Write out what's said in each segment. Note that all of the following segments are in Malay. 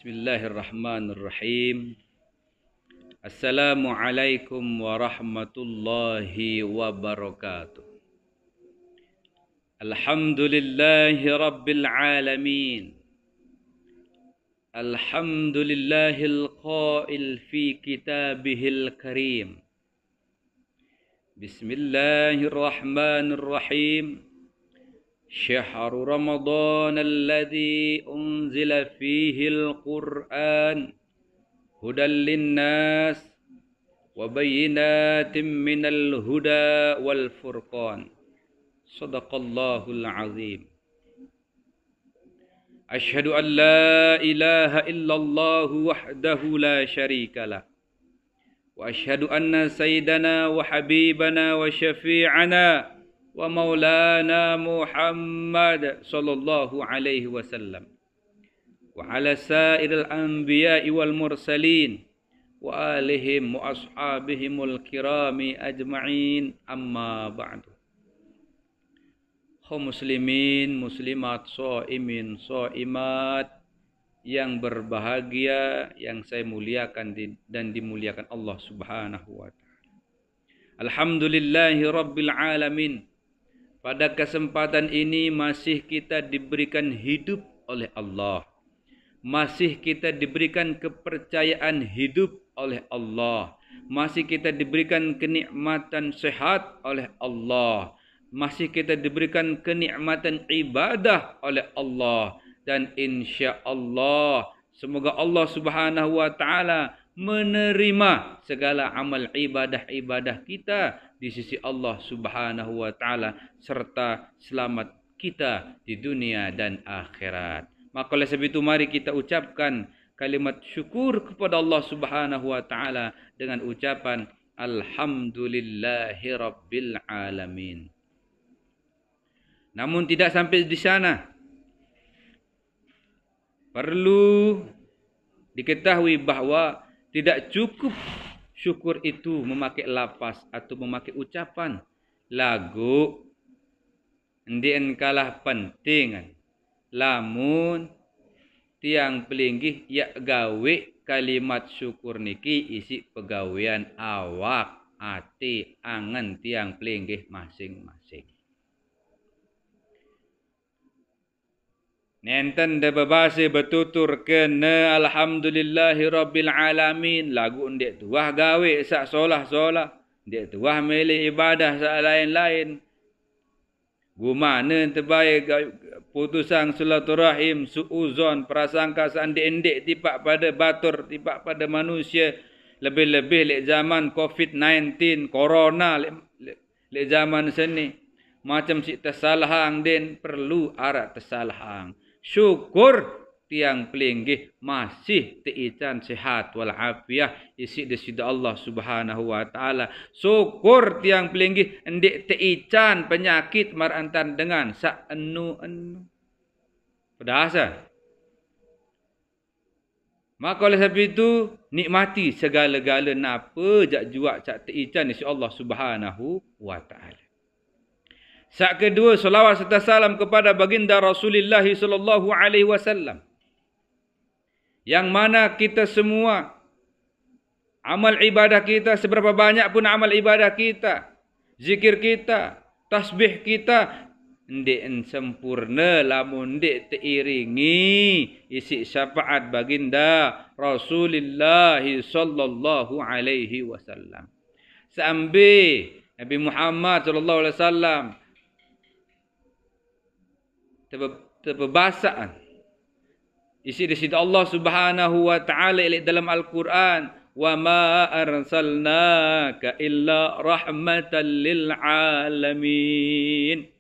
Bismillahirrahmanirrahim. Assalamualaikum warahmatullahi wabarakatuh. Alhamdulillahi rabbil alamin. Alhamdulillahil qail fi kitabihil karim. Bismillahirrahmanirrahim. شهر رمضان الذي أنزل فيه القرآن هدى للناس وبينات من الهدى والفرقان صدق الله العظيم. أشهد أن لا إله إلا الله وحده لا شريك له وأشهد أن سيدنا وحبيبنا وشفيعنا ومولانا محمد صلى الله عليه وسلم وعلى سائر الأنبياء والمرسلين وآلهم وأصحابهم الكرام أجمعين أما بعد. Kaum muslimin, muslimat, shaimin, shaimat yang berbahagia, yang saya muliakan dan dimuliakan Allah Subhanahu wa taala. Alhamdulillahi rabbil alamin. Pada kesempatan ini masih kita diberikan hidup oleh Allah. Masih kita diberikan kepercayaan hidup oleh Allah. Masih kita diberikan kenikmatan sehat oleh Allah. Masih kita diberikan kenikmatan ibadah oleh Allah. Dan insya Allah, semoga Allah Subhanahu wa taala menerima segala amal ibadah-ibadah kita di sisi Allah Subhanahu wa taala serta selamat kita di dunia dan akhirat. Maka oleh sebab itu mari kita ucapkan kalimat syukur kepada Allah Subhanahu wa taala dengan ucapan alhamdulillahi rabbil alamin. Namun tidak sampai di sana. Perlu diketahui bahawa tidak cukup syukur itu memakai lafaz atau memakai ucapan. Lagu ndien kalah penting. Lamun tiang pelinggih ya gawe kalimat syukur niki isi pegawaian awak, ati, angen tiang pelinggih masing-masing. Nenten de babase betutur kena alhamdulillahi rabbil alamin. Lagu ndek tuah gawe sak solah-solah. Ndek tuah milih ibadah sak lain-lain. Gumana terbaik putusan silaturahim, suuzon, prasangka sandek-endek tipak pada batur, tipak pada manusia. Lebih-lebih lek zaman COVID-19, corona lek zaman seni. Macam si tersalahang den perlu arak tersalahang. Syukur tiang pelinggih masih teican sehat walafiat isi desida Allah Subhanahu wa taala. Syukur tiang pelinggih endek teican penyakit marantan dengan sak enu-enu. Pedasa. Maka oleh sebab itu nikmati segala-gala napa jak juak cak teican isi Allah Subhanahu wa taala. Saat kedua, salawat serta salam kepada baginda Rasulullah sallallahu alaihi wasallam. Yang mana kita semua amal ibadah kita, seberapa banyak pun amal ibadah kita, zikir kita, tasbih kita, ndek sempurna lamun ndek teiringi isi syafaat baginda Rasulullah sallallahu alaihi wasallam. Sampai Nabi Muhammad sallallahu alaihi wasallam terbebasaan isi di sisi Allah Subhanahu wa taala dalam Al-Quran, wa ma arsalnaka illa rahmatan lil alamin.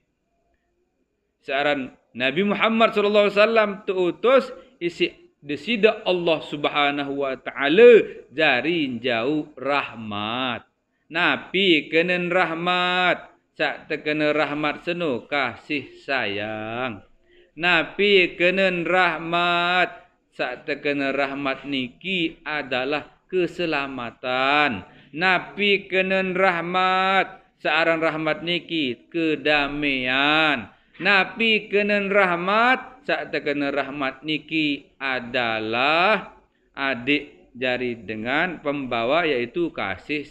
Searan Nabi Muhammad sallallahu alaihi wasallam diutus isi di sisi Allah Subhanahu wa taala jari jauh rahmat. Nabi kenen rahmat. Sak terkena rahmat seno kasih sayang. Nabi kena rahmat. Sak terkena rahmat niki adalah keselamatan. Nabi kena rahmat. Searan rahmat niki kedamaian. Nabi kena rahmat, sak terkena rahmat niki adalah adik jari dengan pembawa iaitu kasih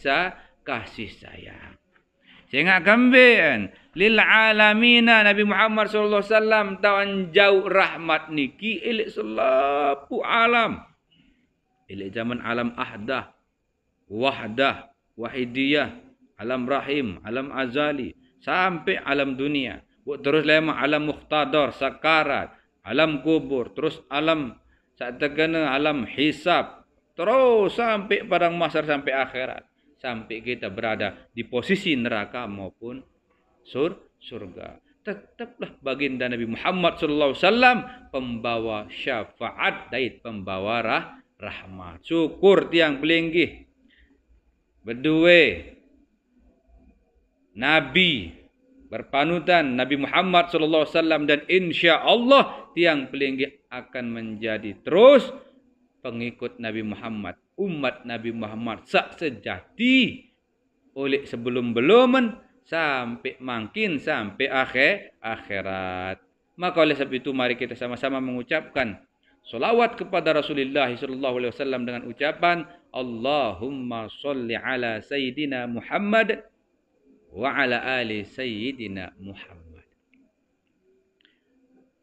sayang. Sehingga kambing lil alamina Nabi Muhammad sallallahu alaihi wasallam tawan jauh rahmat niki ilik selapu alam. Ilik zaman alam ahdah, wahdah, wahidiyah, alam rahim, alam azali sampai alam dunia. Terus lama alam muqtadar, sakarat, alam kubur, terus alam saat terkena alam hisab, terus sampai padang mahsyar sampai akhirat. Sampai kita berada di posisi neraka maupun surga. Tetaplah baginda Nabi Muhammad sallallahu alaihi wasallam pembawa syafaat dan pembawa rahmat. Syukur tiang pelinggih. Berdua Nabi berpanutan Nabi Muhammad sallallahu alaihi wasallam dan insya-Allah tiang pelinggih akan menjadi terus pengikut Nabi Muhammad, umat Nabi Muhammad sak sejati oleh sebelum-beluman sampai makin sampai akhirat. Maka oleh sebab itu mari kita sama-sama mengucapkan selawat kepada Rasulullah sallallahu alaihi wasallam dengan ucapan Allahumma sholli ala sayyidina Muhammad wa ala ali sayyidina Muhammad.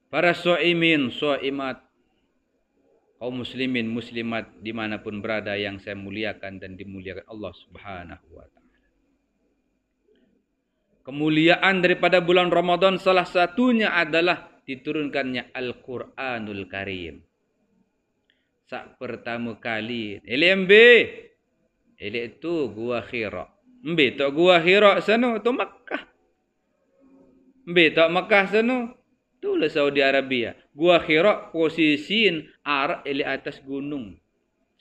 Para shaimin, shaimat, kaum muslimin, muslimat dimanapun berada yang saya muliakan dan dimuliakan Allah Subhanahu wa ta'ala. Kemuliaan daripada bulan Ramadan salah satunya adalah diturunkannya Al-Quranul Karim. Sak pertama kali. LMB. Itu Gua Hira. Mbe tak Gua Hira sana tu Makkah. Mbe tak Makkah sana. Itulah Saudi Arabia. Gua Hira posisiin arah di atas gunung.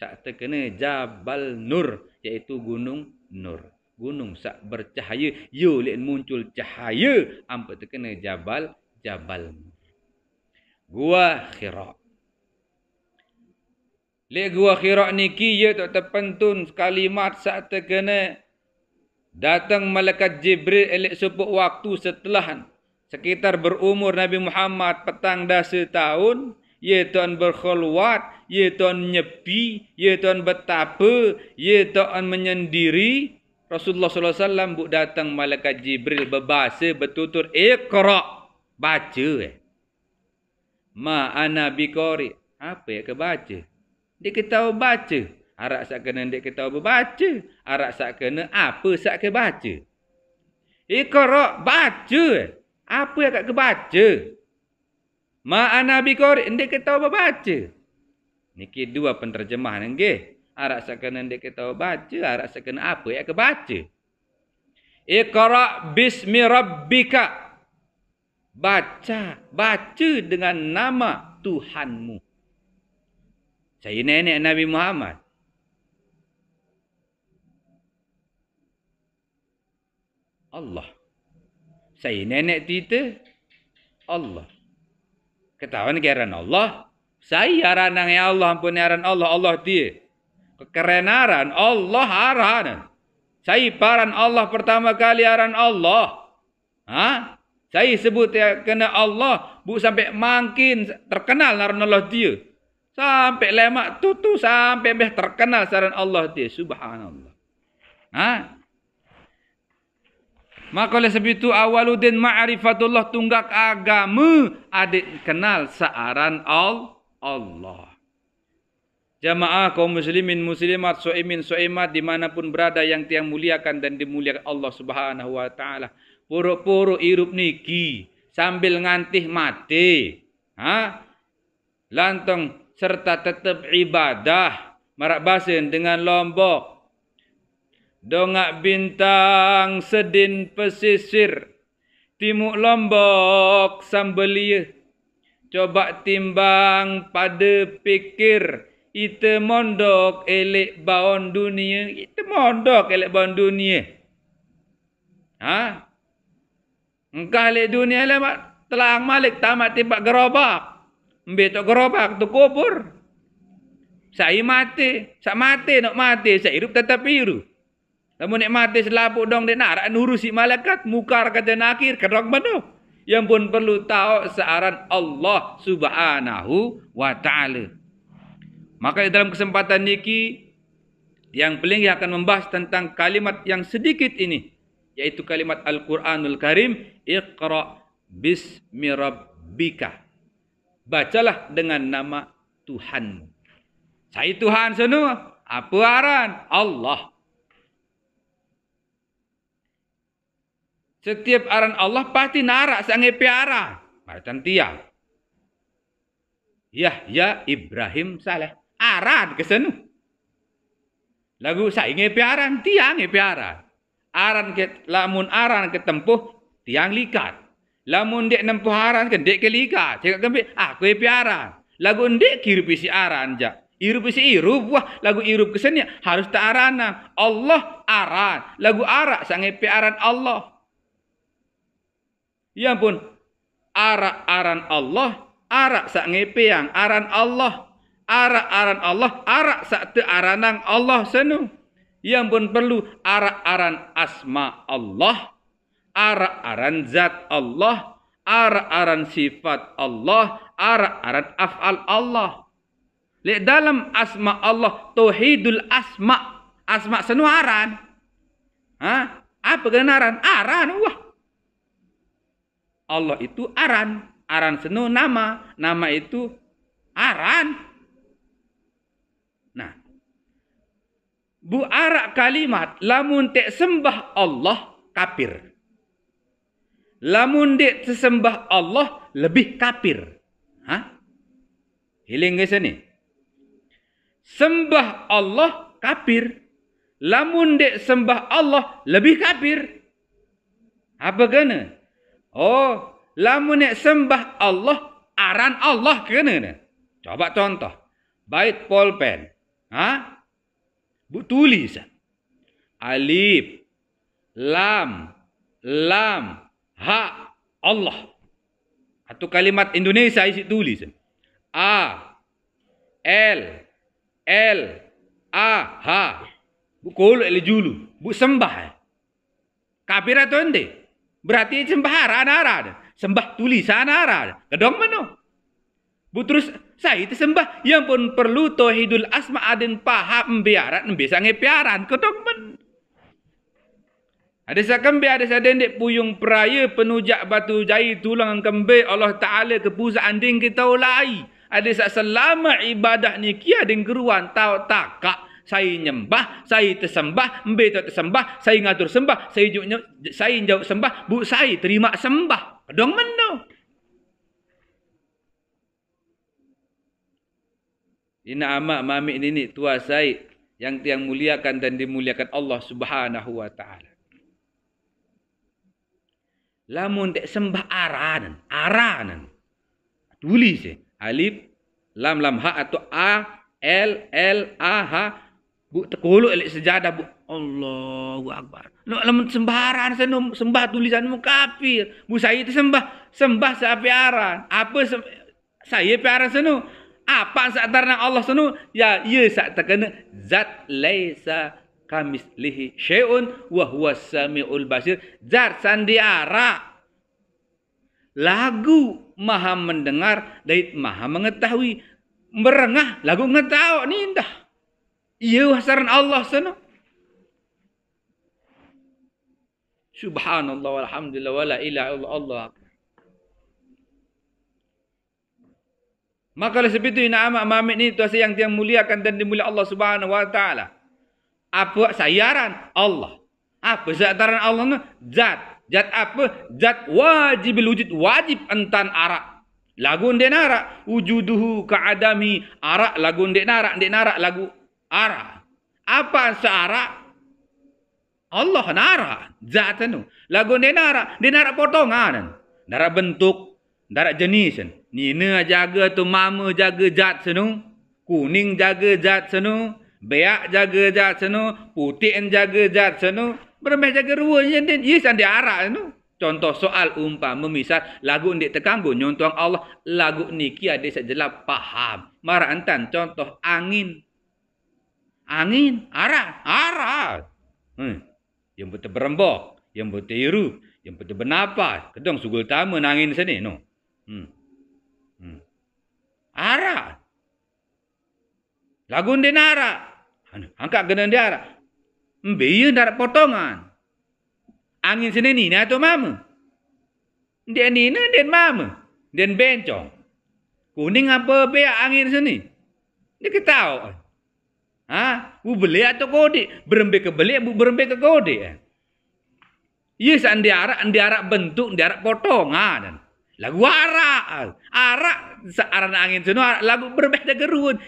Sak terkena Jabal Nur. Iaitu Gunung Nur. Gunung sak bercahaya. Lek muncul cahaya. Ampak terkena Jabal Nur. Gua Hira. Lek Gua Hira niki ya tak terpentun kalimat sak terkena datang malaikat Jibril elok sepuk waktu setelah sekitar berumur Nabi Muhammad petang dah setahun, ia tuan berkhulwat, ia tuan nyepi, ia tuan betapa, ia tuan menyendiri. Rasulullah sallallahu alaihi wasallam bu datang malaikat Jibril berbahasa bertutur Iqra, baca. Ma ana biqari, apa ya ke baca? Dia ketahu baca. Arak sak kena dia ketahu berbaca, arak sak kena apa sak ke baca. Iqra, baca. Apa yang kat kebaca? Ma'ana biqari, ndek kita baca. Niki dua penterjemahan nggih. Arak sakana ndek kita baca, arak sakana apa yang kebaca. Iqra bismi rabbika. Baca dengan nama Tuhanmu. Saya nenek Nabi Muhammad. Allah. Saya nenek kita Allah. Ketahuan keran Allah. Saya aran yang Allah ampun aran Allah. Allah dia. Kekerenaran Allah aran. Saya paran Allah pertama kali aran Allah. Saya sebut ya kena Allah. Bu sampai makin terkenal aran Allah dia. Sampai lemak tutu sampai terkenal aran Allah dia. Subhanallah. Maka oleh sebab itu awaludin ma'rifatullah tunggak agama adik kenal searan Allah. Jamaah kaum muslimin muslimat soimin soimat dimanapun berada yang tiang muliakan dan dimuliakan Allah Subhanahu wa taala. Puro-puro hirup niki sambil ngantih mati. Lantang serta tetap ibadah marak basin dengan lombok. Dongak bintang sedin pesisir, timuk Lombok sambelia. Coba timbang pada pikir, ite mondok elek baon dunia, ite mondok elek baon dunia. Engkau elek dunia lemak telang malik tamat timbak gerobak. Mbetok gerobak tu kubur. Saya mati, nak mati, saya hidup tetap hidup. Namun nek mati selapuk dong dia nak urusi malaikat mukar kata nakir kedok mana. Yang pun perlu tahu searan Allah Subhanahu wa taala. Maka dalam kesempatan niki yang paling akan membahas tentang kalimat yang sedikit ini, yaitu kalimat Al-Quranul Karim, Iqra bismi rabbika. Bacalah dengan nama Tuhanmu. Saya Tuhan semua. Apa aran? Allah. Setiap aran Allah pasti narak sangai piara. Macam dia. Yahya Ibrahim Saleh. Aran ke sana. Lagu saya ngepi aran, tiang ngepi aran. Aran ke lamun aran ke tempuh, tiang likat. Lamun dek nempuh aran ke dek ke likat. Cakap kempi, aku ngepi aran. Lagu dek kirup isi aran jak. Irup isi irup, wah lagu irup ke sana harus tak arana. Allah aran. Lagu arak sang ngepi aran Allah. Ya pun, arak aran Allah, arak sak ngepi yang aran Allah. Arak-aran Allah, arak sakte aranang Allah senu. Yang pun perlu arak-aran asma Allah, arak-aran zat Allah, arak-aran sifat Allah, arak-aran af'al Allah. Lihat dalam asma Allah, tauhidul asma. Asma senu aran. Ha? Apa kena aran? Aran, wah. Allah itu aran. Aran senu nama. Nama itu aran. Nah, bu arak kalimat lamun tek sembah Allah kafir. Lamun dek sembah Allah lebih kafir. Hah? Hiling ke sini. Sembah Allah kafir. Lamun dek sembah Allah lebih kafir. Apa kena? Oh, lamun dek sembah Allah aran Allah kena. Coba contoh. Bait pulpen. Ha? Bu tulis. Alif, lam, ha, Allah. Atau kalimat Indonesia isi tulis. A, L, A, ha. Bu kolo ele julu. Bu sembah. Kafir atau ende? Berarti sembah aran. Sembah tulisan aran. Kedong mana? Bu terus saya itu sembah yang pun perlu tauhidul asma aden paham biaran bisa ngepiaran kedong men. Ada sakembe ada sadendek puyung peraya penujak batu jai tulang kembe Allah Taala ke pusat anding kita ulai. Ada sak selama ibadah ni kia ding geruan tau takak saya nyembah, saya tersembah, embe tak tersembah, saya ngatur sembah, saya jauh sembah, bu saya terima sembah. Kedong men no. Ina amak mami ini tua saya yang tiang muliakan dan dimuliakan Allah Subhanahu wa taala. Lamun dek sembah aranan. Tulis alif lam ha atau a l a ha bu tekulu elek sejadah bu Allahu akbar. No lamun sembaharan sembah tulisanmu kafir. Bu saya itu sembah sapi aran. Apa saya piaran senu? Apa saktarna Allah sunu? Ya, ia sak terkena zat laisa kamislihi syai'un wa huwas samiul basir. Zat sandiara. Lagu maha mendengar dan maha mengetahui. Merengah lagu ngetahu ni indah. Ia wasaran Allah sunu. Subhanallah walhamdulillah wala ilaha illallah. Maka oleh sebab itu ina amak mamit ni tuasa yang tiang muliakan dan dimuliakan Allah Subhanahu wa taala. Apa sayaran Allah? Apa zataran Allah ni? Zat. Zat apa? Zat wajibul wujud, wajib entan arak. Lagu ndek narak wujuduhu ka'adami arak lagu ndek narak lagu arak. Apa searak? Allah narak zat anu. Lagu ndek narak potongan. Narak bentuk, narak jenis. Nina jaga tu mama jaga zat senu, kuning jaga zat senu, beak jaga zat senu, putih jaga zat senu, bermeh jaga ruanya den isan di arak senu. Contoh soal umpama misal lagu ndik tekanggo nyontong Allah lagu niki ada sejelap paham. Mara entan contoh angin. Angin, arak. Yang betul berembok, yang betul iru, Yang betul bernafas. Kedong sugul tama nangin sini. No. Arak. Lagun dia narak. Angkat kena dia arak. Biar darat potongan. Angin sini ni atau mama. Dia ni dia mama. Dia bencong. Kuning apa be angin sini? Dia ketahu. Bu beli atau kode? Berembe ke beli, bu berembe ke kode. Iya san dia arak bentuk, dia arak potongan. Lagu arak searan angin sini lagu berbeda gerun.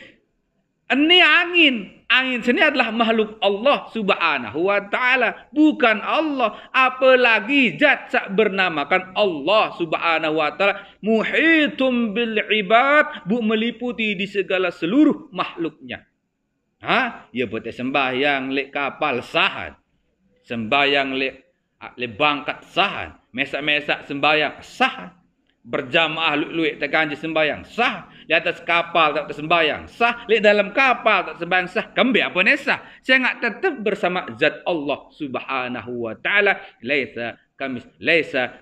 Ini angin sini adalah makhluk Allah Subhanahu wa taala, bukan Allah. Apalagi zat sak bernamakan Allah Subhanahu wa taala, muhitum bil ibad, bu meliputi di segala seluruh makhluknya. Ya boleh sembahyang lek kapal sahan. Sembahyang lek bangkat sahan. Mesak-mesak sembahyang sahan. Berjamaah luik tekan je sembahyang sah. Di atas kapal tak sembahyang sah. Di dalam kapal tak sembahyang sah. Kembali apa ni sah? Saya nak tetap bersama zat Allah Subhanahu wa taala. Laisa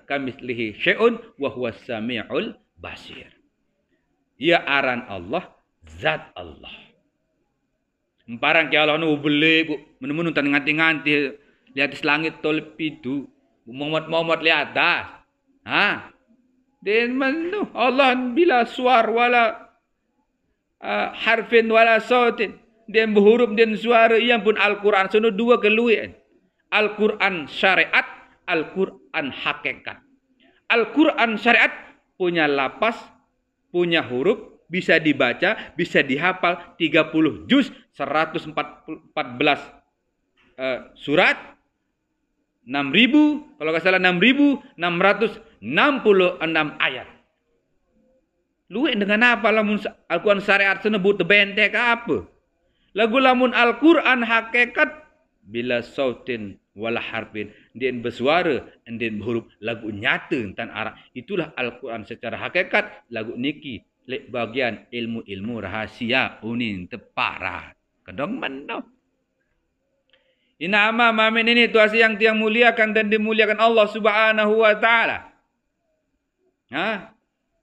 kamislihi syai'un wa huwa samiul basir. Ya aran Allah, zat Allah. Emparang ke Allah nu beli bu menun tan nganti-nganti di atas langit tol pitu. Muhammad li atas. Dan manu Allah bila suar wala harfin wala sautin, dan berhuruf dan suara yang pun Al-Quran sono dua keluian. Al-Quran syariat, Al-Quran hakikat. Al-Quran syariat punya lapas, punya huruf, bisa dibaca, bisa dihafal 30 juz, 114 surat. 6.000, kalau nggak salah 6.666 ayat. Luwek dengan apa lamun Al-Quran syariat senebut bentek apa? Lagu lamun Al-Quran hakikat bila sautin wala harfin, dien bersuara, dien berhuruf, lagu nyata tan arah. Itulah Al-Quran secara hakikat. Lagu niki lek bagian ilmu-ilmu rahasia unin teparah. Kedong mendong. Ina ama mamin ini tuasi yang tiang muliakan dan dimuliakan Allah Subhanahu wa taala.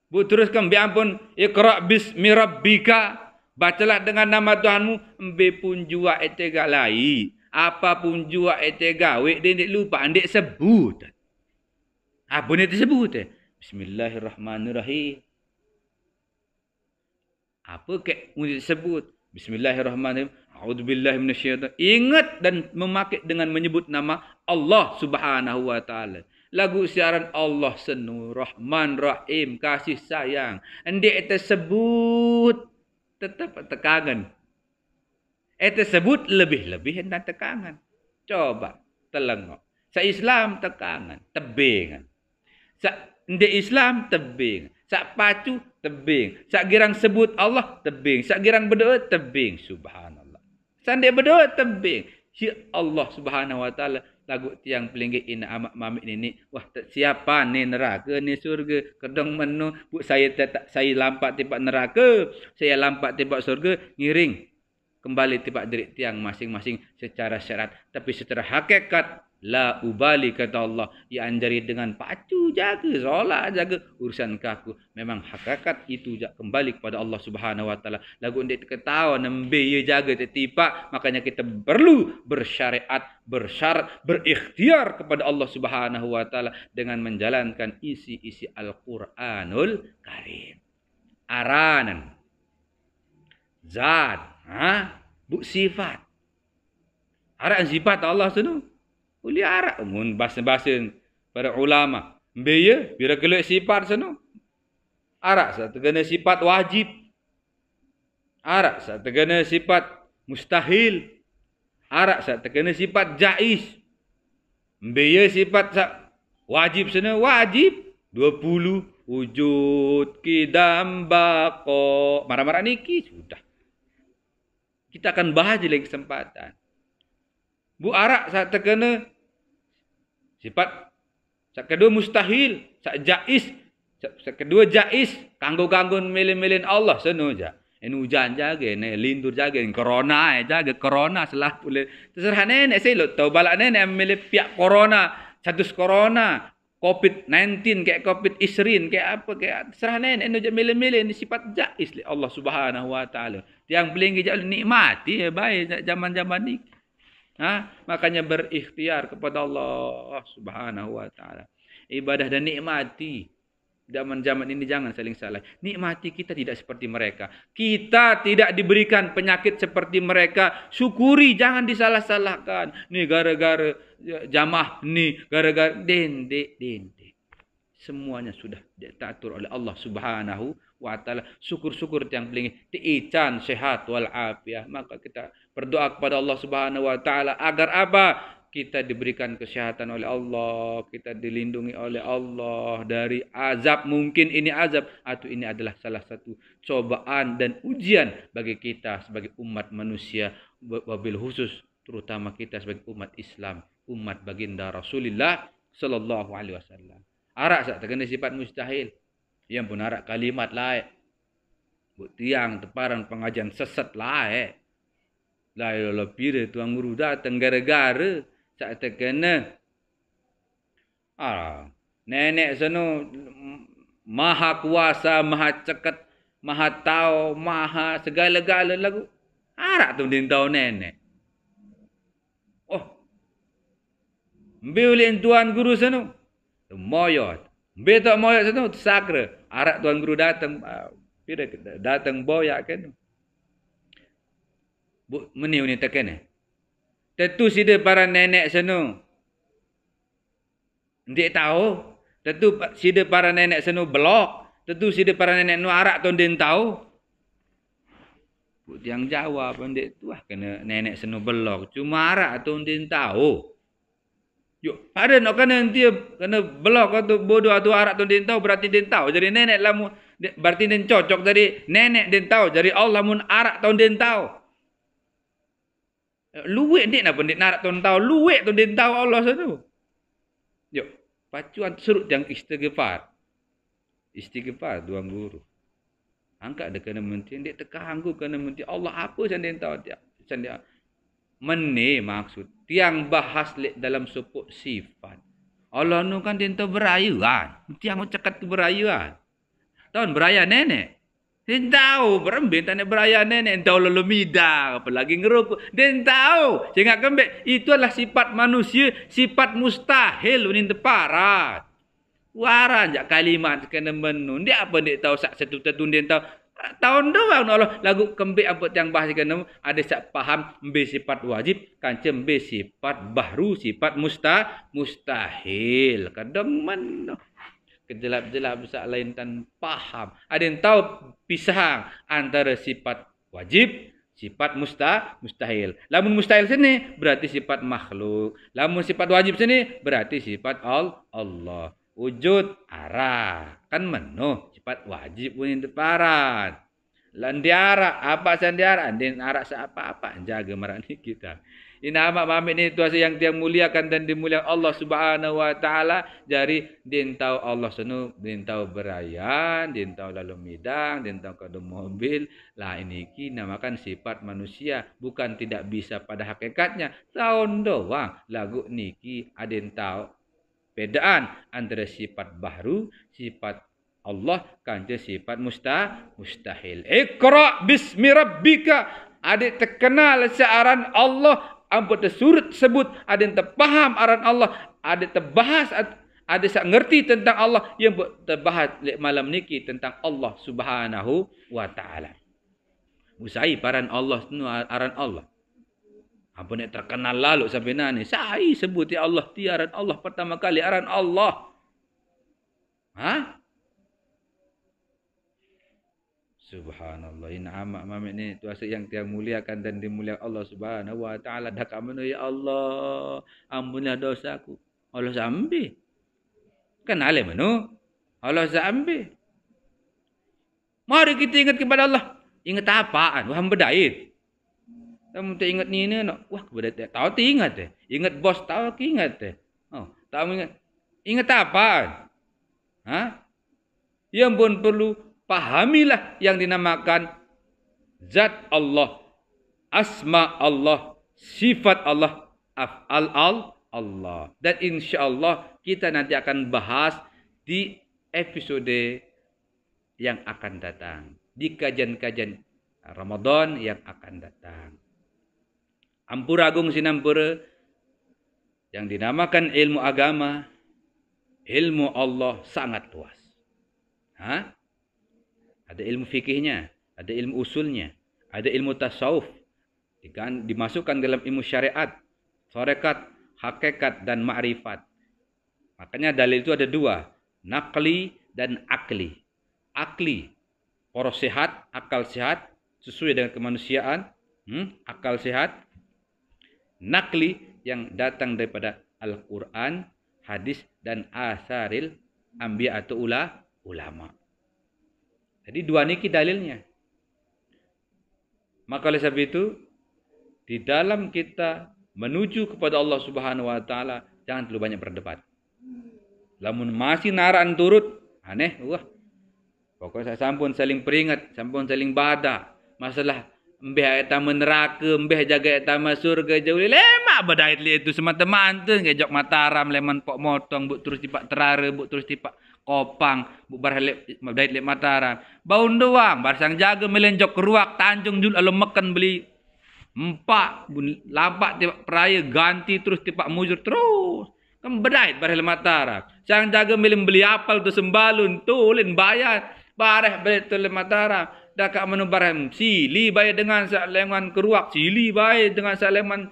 Bu teruskan biampun iqra bismi rabbika, bacalah dengan nama Tuhanmu, embe pun jua etega lai. Apa pun jua etega we dia lupa andek sebut. Apa ni disebut? Bismillahirrahmanirrahim. Apa ke mesti sebut? Bismillahirrahmanirrahim. A'udzubillahi minasyaitan. Ingat dan memakai dengan menyebut nama Allah Subhanahu wa taala. Lagu siaran Allah senu Rahman Rahim, kasih sayang. Endek tersebut tetap tekangan. Tersebut lebih-lebih hendak tekangan. Coba telengok. Sa Islam tekangan, tebing. Sa endek Islam tebing. Sa pacu tebing. Sa girang sebut Allah tebing. Sa girang berdoa tebing. Subhanallah. Sandek berdoa tebing. Si Allah Subhanahu wa taala lagu tiang pelinggi ina amak mamik ni. Wah, siapa ni neraka ni surga? Kedong menu bu saya saya lampak tiba neraka, saya lampak tiba surga, ngiring kembali tiba diri tiang masing-masing secara syarat, tapi secara hakikat la ubali kata Allah, ia anjari dengan pacu jaga solat jaga urusan kaku. Memang hakikat itu kembali kepada Allah Subhanahu wa taala. Lagu ndik ketawa nembe ia jaga tertipak, makanya kita perlu bersyariat, bersyarat, berikhtiar kepada Allah Subhanahu wa taala dengan menjalankan isi-isi Al-Qur'anul Karim. Aranan zat, bu sifat. Aranan sifat Allah sunu. Uli arak mun bahasa-bahasa para ulama. Mbaya bila keluar sifat sana. Arak satu kena sifat wajib. Arak satu kena sifat mustahil. Arak satu kena sifat jaiz. Mbaya sifat wajib sana wajib 20 wujud kidam baqo. Marah-marah niki sudah. Kita akan bahas di lain kesempatan. Bu arak saat terkena sifat saat kedua mustahil, saat jaiz, saat kedua jaiz, kanggo-kanggo melin-melin Allah seno ja. En hujan jaga, ne lindur jaga, corona jaga, corona salah pula. Terserah nenek saya lo tahu balak nenek milih pihak corona, status corona. COVID-19 kayak COVID-19 kayak apa kayak serah nenek no milih-milih ni sifat jais li Allah Subhanahu wa taala. Yang paling gejak nikmati baik zaman-zaman ni. Makanya berikhtiar kepada Allah Subhanahu wa taala. Ibadah dan nikmati. Zaman-zaman ini jangan saling salah. Nikmati kita tidak seperti mereka. Kita tidak diberikan penyakit seperti mereka. Syukuri, jangan disalah-salahkan. Ni gara-gara jamaah ni, gara-gara dendek. Semuanya sudah diatur oleh Allah Subhanahu wa taala. Syukur-syukur yang paling diican sehat wal afiah. Maka kita berdoa kepada Allah Subhanahu wa taala agar apa? Kita diberikan kesehatan oleh Allah, kita dilindungi oleh Allah dari azab. Mungkin ini azab atau ini adalah salah satu cobaan dan ujian bagi kita sebagai umat manusia, wabil khusus terutama kita sebagai umat Islam, umat baginda Rasulullah sallallahu alaihi wasallam. Arak sak terkena sifat mustahil. Yang pun arak kalimat lain. Tiang teparan pengajian sesat lain. La ilaha illallah tuan guru datang gara-gara sak terkena nenek sono maha kuasa, maha cekat, maha tahu, maha segala-gala lagu. Arak tu din tahu nenek. Oh. Ambil tuan guru sono. Moyot. Ambil tak moyot sono sakra. Arak tuan guru datang datang boyak kan. Meniu ni terkena. Tentu sida para nenek seno. Ndik tahu. Tentu sida para nenek seno belok. Tentu sida para nenek nu arak tu ndik tahu. Yang jawab ndik tu kena nenek seno belok. Cuma arak tu ndik tahu. Yuk, pada nak kena dia kena belok atau bodoh atau arak tu ndik tahu berarti ndik tahu. Jadi nenek lamu berarti ndik cocok jadi nenek ndik tahu. Jadi Allah mun arak tu ndik tahu. Luwek ni nak ndik nak tahu luwek tu ndik tahu Allah satu. Yuk, pacuan serut yang istighfar. Istighfar tuan guru. Angkat dia kena menti ndik terganggu kena menti Allah apa yang dia tahu dia. Dia meni maksud tiang bahas dalam sepuk sifat. Allah nu kan dia tahu berayuan. Tiang cakap tu berayuan. Tahun beraya nenek. Dia tahu berembin tak nak beraya nenek. Tahu lalu midang. Apalagi ngerokok. Dia tahu. Jangan kembali. Itu adalah sifat manusia. Sifat mustahil. Ini teparat. Waran jak kalimat kena menun. Dia apa dia tahu satu dia tahu. Tahun doang Allah lagu kembali apa yang bahas kena. Ada sak faham. Ambil sifat wajib. Kancam ambil sifat baru. Sifat mustahil. Kadang menun. Kejelap-jelap besar lain tan paham. Ada yang tahu pisah antara sifat wajib, sifat mustahil. Lamun mustahil sini berarti sifat makhluk. Lamun sifat wajib sini berarti sifat Allah. Wujud arah. Kan menuh sifat wajib pun teparan. Lan diarak apa san diarak? Din arak apa-apa jaga marani kita. Ini amat pamit ni tuasa yang dia muliakan dan dimuliakan Allah Subhanahu wa taala. Jadi din tahu Allah senu, din tahu berayan, din tahu lalu midang, din tahu kada mobil. Lah ini ki namakan sifat manusia, bukan tidak bisa pada hakikatnya. Tahun doang lagu niki adin tahu bedaan antara sifat baru, sifat Allah kanca sifat mustahil. Iqra bismi rabbika. Adik terkenal searan Allah. Ampun tersurut sebut. Ada yang terpaham aran Allah. Ada terbahas. Ada yang ngerti tentang Allah. Yang terbahas malam niki tentang Allah Subhanahu wa ta'ala. Usai paran Allah. Aran Allah. Ampun yang terkenal lalu sampai nani. Saya sebut ya Allah. Ti aran Allah pertama kali. Aran Allah. Subhanallah. Ini amat mamit ni tuasa yang dia muliakan dan dimuliakan Allah Subhanahu wa taala. Dak amanu ya Allah, ampunilah dosaku. Allah sambil. Kan ale manu? Allah sambil. Mari kita ingat kepada Allah. Ingat apaan? Wah berdait. Kamu tak ingat ni nak. Wah berdait. Tahu ti ingat Ingat bos tahu ki ingat Oh, tahu ingat. Ingat apaan? Yang pun perlu pahamilah yang dinamakan zat Allah, asma Allah, sifat Allah, af'al Allah. Dan insyaAllah kita nanti akan bahas di episode yang akan datang, di kajian-kajian Ramadan yang akan datang. Ampuragung sinampura yang dinamakan ilmu agama, ilmu Allah sangat luas. Ada ilmu fikihnya, ada ilmu usulnya, ada ilmu tasawuf, dimasukkan dalam ilmu syariat, tarekat, hakikat, dan ma'rifat. Makanya dalil itu ada dua, naqli dan akli. Akli, poros sehat, akal sehat, sesuai dengan kemanusiaan, akal sehat. Naqli yang datang daripada Al-Quran, hadis, dan asaril anbiya atau ulama. Jadi dua niki dalilnya. Maka oleh sebab itu, di dalam kita menuju kepada Allah Subhanahu wa taala, jangan terlalu banyak berdebat. Lamun masih naran turut, aneh, pokoknya saya sampun saling peringat, sampun saling bada. Masalah mbeh eta neraka, mbeh jaga eta surga jauh lemak badait li itu semata-mata ngejok Mataram leman pok motong bu terus tipak terare, bu terus tipak Kopang, bu barhalek badait le Mataram. Baun doang, barsang jaga melenjok keruak Tanjung Jul alum makan beli empat lapak tipak peraya ganti terus tipak mujur terus. Kan badait barhal Mataram. Sang jaga melem beli apal tu sembalun tu len bayar. Bareh beli tu le Mataram. Dah kat menu barang sili bayar dengan saleman keruak, sili bayar dengan saleman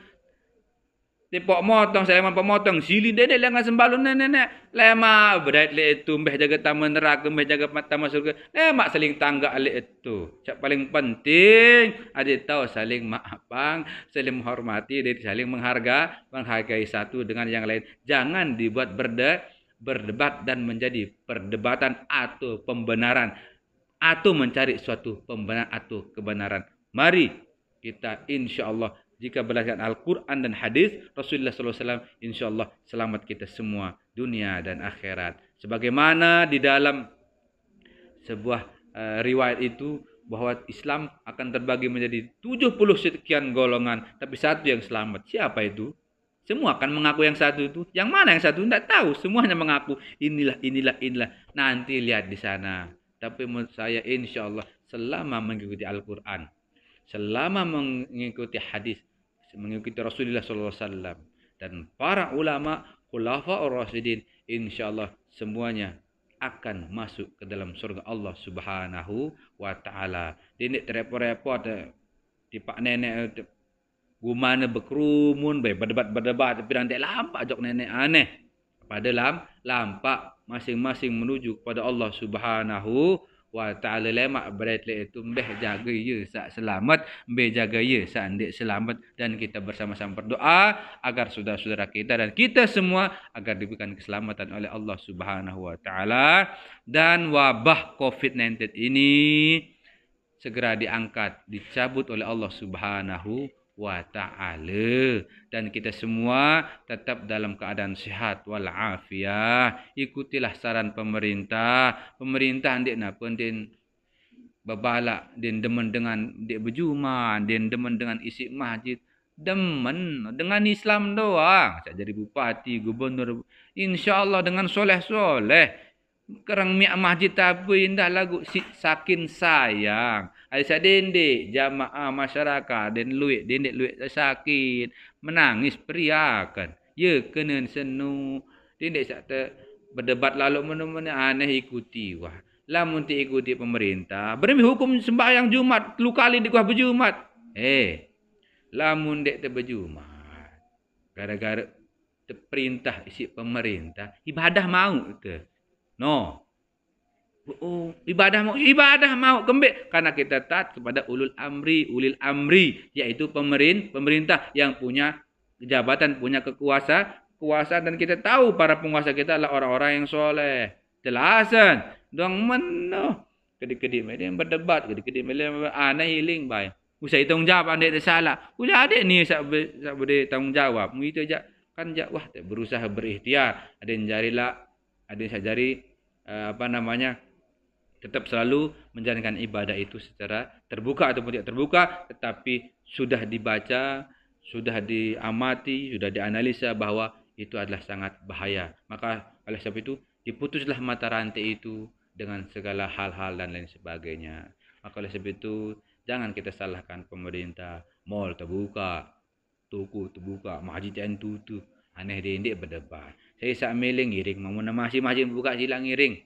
tepok motong, saleman pemotong, sili dedek dengan sembalun nenek. Lemak berat le itu mbeh jaga taman neraka, mbeh jaga taman surga. Lemak saling tanggak le itu. Cak paling penting ada tahu saling maafang, saling menghormati, saling menghargai satu dengan yang lain. Jangan dibuat berdebat dan menjadi perdebatan atau pembenaran, atau mencari suatu pembenaran atau kebenaran. Mari kita insyaAllah jika belajar Al-Quran dan hadis Rasulullah SAW, insyaAllah selamat kita semua dunia dan akhirat. Sebagaimana di dalam sebuah riwayat itu bahwa Islam akan terbagi menjadi 70 sekian golongan, tapi satu yang selamat. Siapa itu? Semua akan mengaku yang satu itu. Yang mana yang satu? Tidak tahu. Semuanya mengaku inilah. Nanti lihat di sana. Tapi menurut saya insya Allah selama mengikuti Al-Quran, selama mengikuti hadis, mengikuti Rasulullah SAW dan para ulama khulafa'ur rasyidin, insya Allah semuanya akan masuk ke dalam surga Allah Subhanahu wa taala. Dia terepot-repot tipak nenek gumana berkerumun, berdebat tapi nanti lampak jok nenek aneh. Pada lampak masing-masing menuju kepada Allah Subhanahu wa taala. Lemak berat le itu mbeh jaga ye sak selamat, mbeh jaga ye sak ndik selamat, dan kita bersama-sama berdoa agar saudara-saudara kita dan kita semua agar diberikan keselamatan oleh Allah Subhanahu wa taala, dan wabah COVID-19 ini segera diangkat, dicabut oleh Allah Subhanahu wa ta'ala, dan kita semua tetap dalam keadaan sehat walafiat. Ikutilah saran pemerintah ndik napa den babalak, den demen dengan ndik berjumaah, den demen dengan isi masjid, demen dengan Islam doang. Saya jadi bupati, gubernur, insyaallah dengan soleh-soleh. Kerang miak masjid apa indah lagu sakin sayang. Ada dendek jamaah masyarakat dan luit sakit menangis periakan. Ya kena senu. Dendek sak berdebat lalu mana-mana aneh ikuti wah. Lamun ti ikuti pemerintah, beri hukum sembahyang Jumat, 3 kali dikuah berjumat. Lamun dek te berjumat. Gara-gara perintah isi pemerintah, ibadah mau ke? No. Ibadah mau kembali karena kita taat kepada ulil amri, yaitu pemerintah yang punya jabatan, punya kekuasaan, dan kita tahu para penguasa kita adalah orang-orang yang soleh. Jelasan dong meno kedik-kedik mereka yang berdebat, kedik-kedik mereka aneh hiling bay. Usai tanggung jawab andai salah. Ulah adik ni sak boleh tanggung jawab. Mu itu aja kan wah berusaha berikhtiar. Ada yang jarilah, ada yang saya jari tetap selalu menjalankan ibadah itu secara terbuka ataupun tidak terbuka, tetapi sudah dibaca, sudah diamati, sudah dianalisa bahwa itu adalah sangat bahaya. Maka oleh sebab itu diputuslah mata rantai itu dengan segala hal-hal dan lain sebagainya. Maka oleh sebab itu jangan kita salahkan pemerintah. Mall terbuka, toko terbuka, masjid yang tutup. Aneh dendik berdebat. Saya sak meleng ngiring, mau masih buka sila ngiring.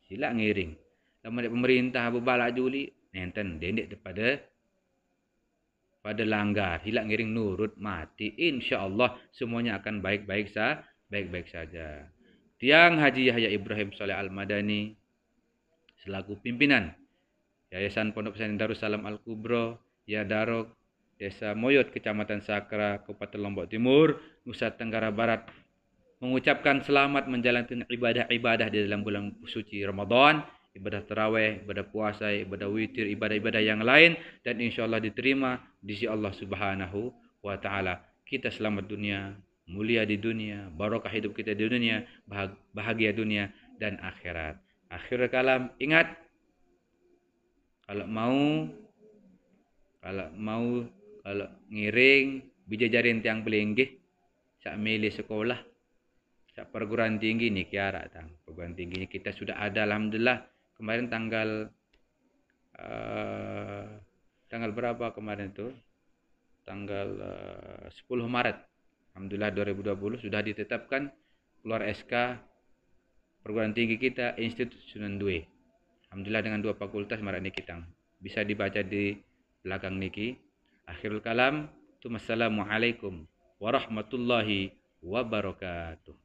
Sila ngiring. Lama pemerintah berbalak juli, nenten dendik pada langgar, hilak ngiring nurut mati, insyaallah semuanya akan baik-baik saja. Tiang Haji Yahya Ibrahim Saleh Al-Madani selaku pimpinan Yayasan Pondok Pesantren Darussalam Al-Kubra, Ya Darok, Desa Moyot, Kecamatan Sakra, Kabupaten Lombok Timur, Nusa Tenggara Barat, mengucapkan selamat menjalankan ibadah-ibadah di dalam bulan suci Ramadan, ibadah tarawih, ibadah puasa, ibadah witir, ibadah-ibadah yang lain, dan insyaallah diterima di sisi Allah Subhanahu wa taala. Kita selamat dunia, mulia di dunia, barokah hidup kita di dunia, bahagia dunia dan akhirat. Akhir kalam, ingat kalau ngiring bijajarin tiang pelinggih sak milih sekolah perguruan tinggi nih kiara tang perguruan tingginya kita sudah ada alhamdulillah. Kemarin tanggal berapa kemarin tuh, tanggal 10 Maret alhamdulillah 2020 sudah ditetapkan keluar SK perguruan tinggi kita Institut Sunan Due, alhamdulillah dengan 2 fakultas marak niki tang bisa dibaca di belakang niki. Akhirul kalam, assalamualaikum warahmatullahi wabarakatuh.